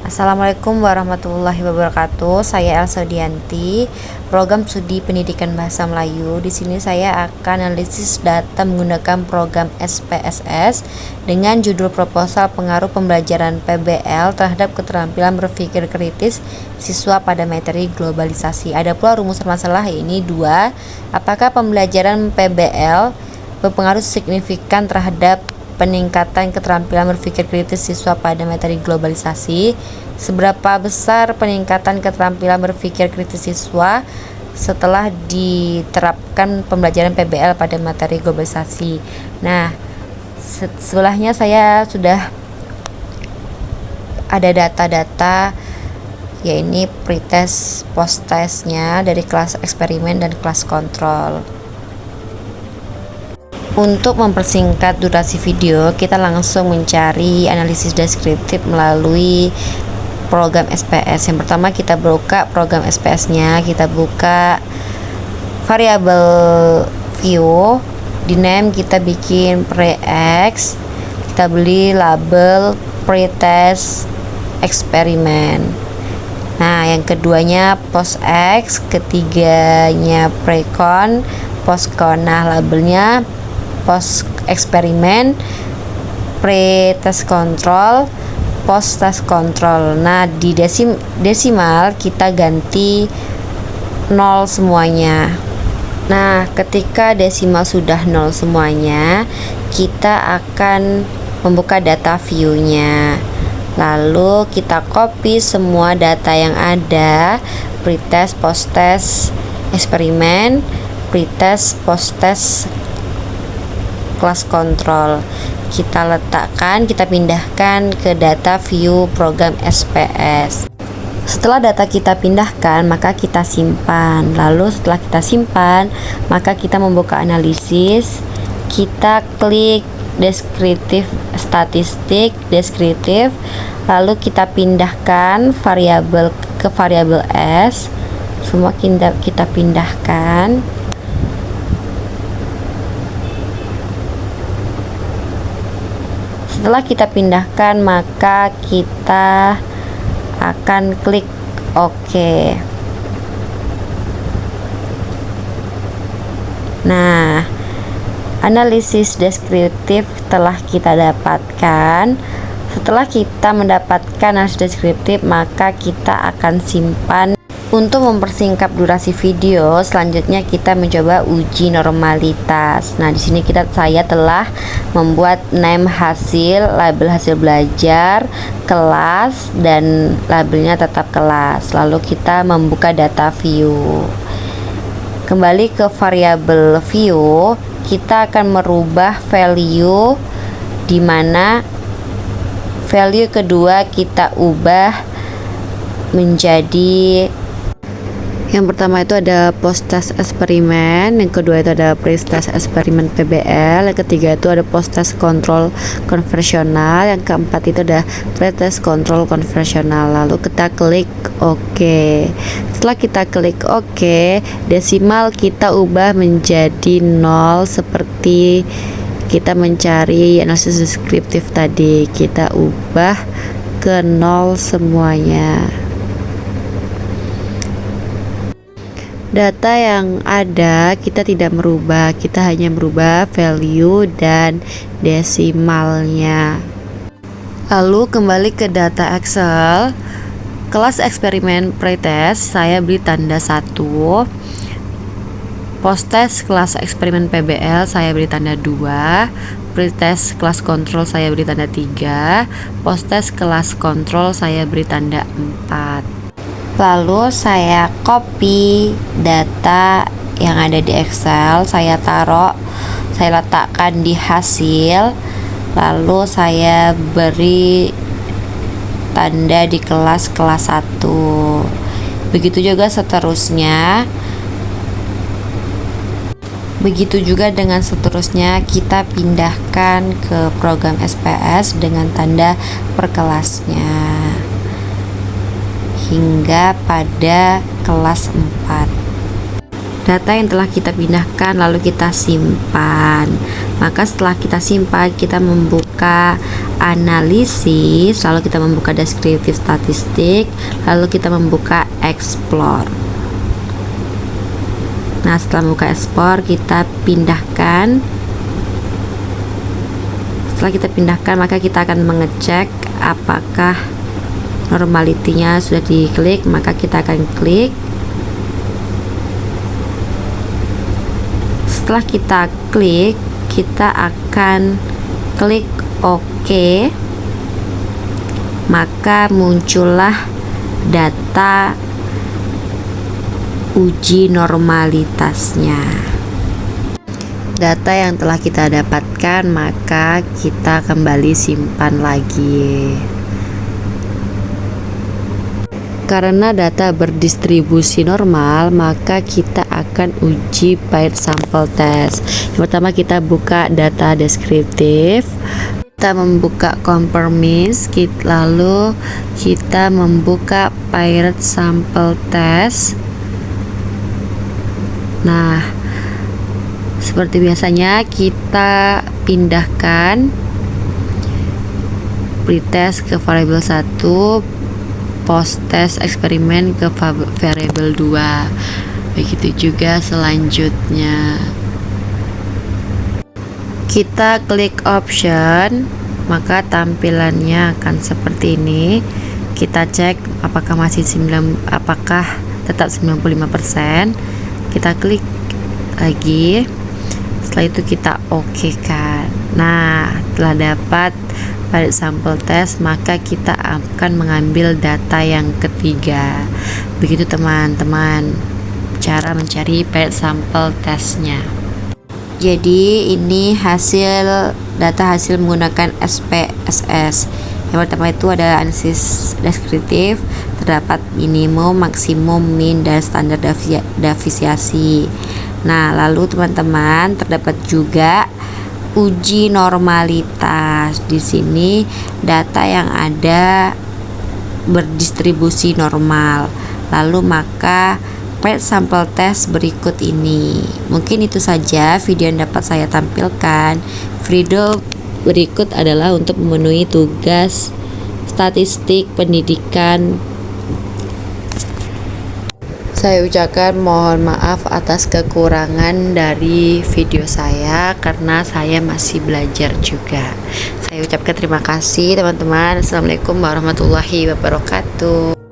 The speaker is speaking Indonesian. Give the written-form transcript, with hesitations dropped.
Assalamualaikum warahmatullahi wabarakatuh. Saya Elsa Dianti, program studi pendidikan bahasa Melayu. Di sini saya akan analisis data menggunakan program SPSS dengan judul proposal pengaruh pembelajaran PBL terhadap keterampilan berpikir kritis siswa pada materi globalisasi. Ada pula rumusan masalah ini dua. Apakah pembelajaran PBL berpengaruh signifikan terhadap peningkatan keterampilan berpikir kritis siswa pada materi globalisasi? Seberapa besar peningkatan keterampilan berpikir kritis siswa setelah diterapkan pembelajaran PBL pada materi globalisasi? Nah, sebelahnya saya sudah ada data-data, yaitu pretest, post-testnya dari kelas eksperimen dan kelas kontrol. Untuk mempersingkat durasi video, kita langsung mencari analisis deskriptif melalui program SPS. Yang pertama, kita buka program SPS-nya, kita buka variabel view, di name kita bikin pre-x, kita beli label pretest eksperimen. Nah, yang keduanya post-x, ketiganya precon, postcon. Nah, labelnya post eksperimen, pre-test control, post-test control. Nah, di desimal kita ganti 0 semuanya. Nah, ketika desimal sudah 0 semuanya, kita akan membuka data view-nya. Lalu kita copy semua data yang ada, pretest, post-test, eksperimen, pretest, post-test, kelas kontrol. Kita letakkan, kita pindahkan ke data view program SPS. Setelah data kita pindahkan, maka kita simpan. Lalu setelah kita simpan, maka kita membuka analisis. Kita klik deskriptif statistik, deskriptif. Lalu kita pindahkan variabel ke variabel S. Semua kita pindahkan. Setelah kita pindahkan, maka kita akan klik OK. Nah, analisis deskriptif telah kita dapatkan. Setelah kita mendapatkan analisis deskriptif, maka kita akan simpan. Untuk mempersingkat durasi video, selanjutnya kita mencoba uji normalitas. Nah, di sini saya telah membuat name hasil, label hasil belajar, kelas, dan labelnya tetap kelas. Lalu kita membuka data view. Kembali ke variabel view, kita akan merubah value, di mana value kedua kita ubah menjadi, yang pertama itu ada post-test eksperimen, yang kedua itu ada pre-test eksperimen PBL, yang ketiga itu ada post-test kontrol konversional, yang keempat itu ada pre-test kontrol konversional. Lalu kita klik OK. Setelah kita klik OK, desimal kita ubah menjadi 0 seperti kita mencari analisis deskriptif tadi. Kita ubah ke 0 semuanya. Data yang ada kita tidak merubah, kita hanya merubah value dan desimalnya. Lalu kembali ke data Excel. Kelas eksperimen pretest saya beri tanda 1. Post-test kelas eksperimen PBL saya beri tanda 2. Pretest kelas kontrol saya beri tanda 3. Post-test kelas kontrol saya beri tanda 4. Lalu saya copy data yang ada di Excel, saya letakkan di hasil, lalu saya beri tanda di kelas 1. Begitu juga seterusnya. Begitu juga dengan seterusnya, kita pindahkan ke program SPS dengan tanda per kelasnya hingga pada kelas 4. data yang telah kita pindahkan lalu kita simpan. Maka setelah kita simpan, kita membuka analisis, lalu kita membuka deskriptif statistik, lalu kita membuka explore. Nah, setelah membuka explore, kita pindahkan. Setelah kita pindahkan, maka kita akan mengecek apakah normalitinya sudah diklik. Maka kita akan klik. Setelah kita klik, kita akan klik OK. Maka muncullah data uji normalitasnya. Data yang telah kita dapatkan, maka kita kembali simpan lagi. Karena data berdistribusi normal, maka kita akan uji paired sample test. Yang pertama, kita buka data deskriptif, kita membuka conformance, lalu kita membuka paired sample test. Nah, seperti biasanya kita pindahkan pretest ke variabel 1, post test eksperimen ke variabel 2. Begitu juga selanjutnya. Kita klik option, maka tampilannya akan seperti ini. Kita cek apakah apakah tetap 95%. Kita klik lagi. Setelah itu kita OK kan. Nah, telah dapat paired sample test, maka kita akan mengambil data yang ketiga. Begitu teman-teman cara mencari paired sample testnya. Jadi ini data hasil menggunakan SPSS. Yang pertama itu ada analisis deskriptif, terdapat minimum, maksimum, min, dan standar deviasi. Nah, lalu teman-teman terdapat juga uji normalitas. Di sini data yang ada berdistribusi normal. Lalu maka paired sample test berikut ini. Mungkin itu saja video yang dapat saya tampilkan. Video berikut adalah untuk memenuhi tugas statistik pendidikan. Saya ucapkan mohon maaf atas kekurangan dari video saya karena saya masih belajar juga. Saya ucapkan terima kasih teman-teman. Assalamualaikum warahmatullahi wabarakatuh.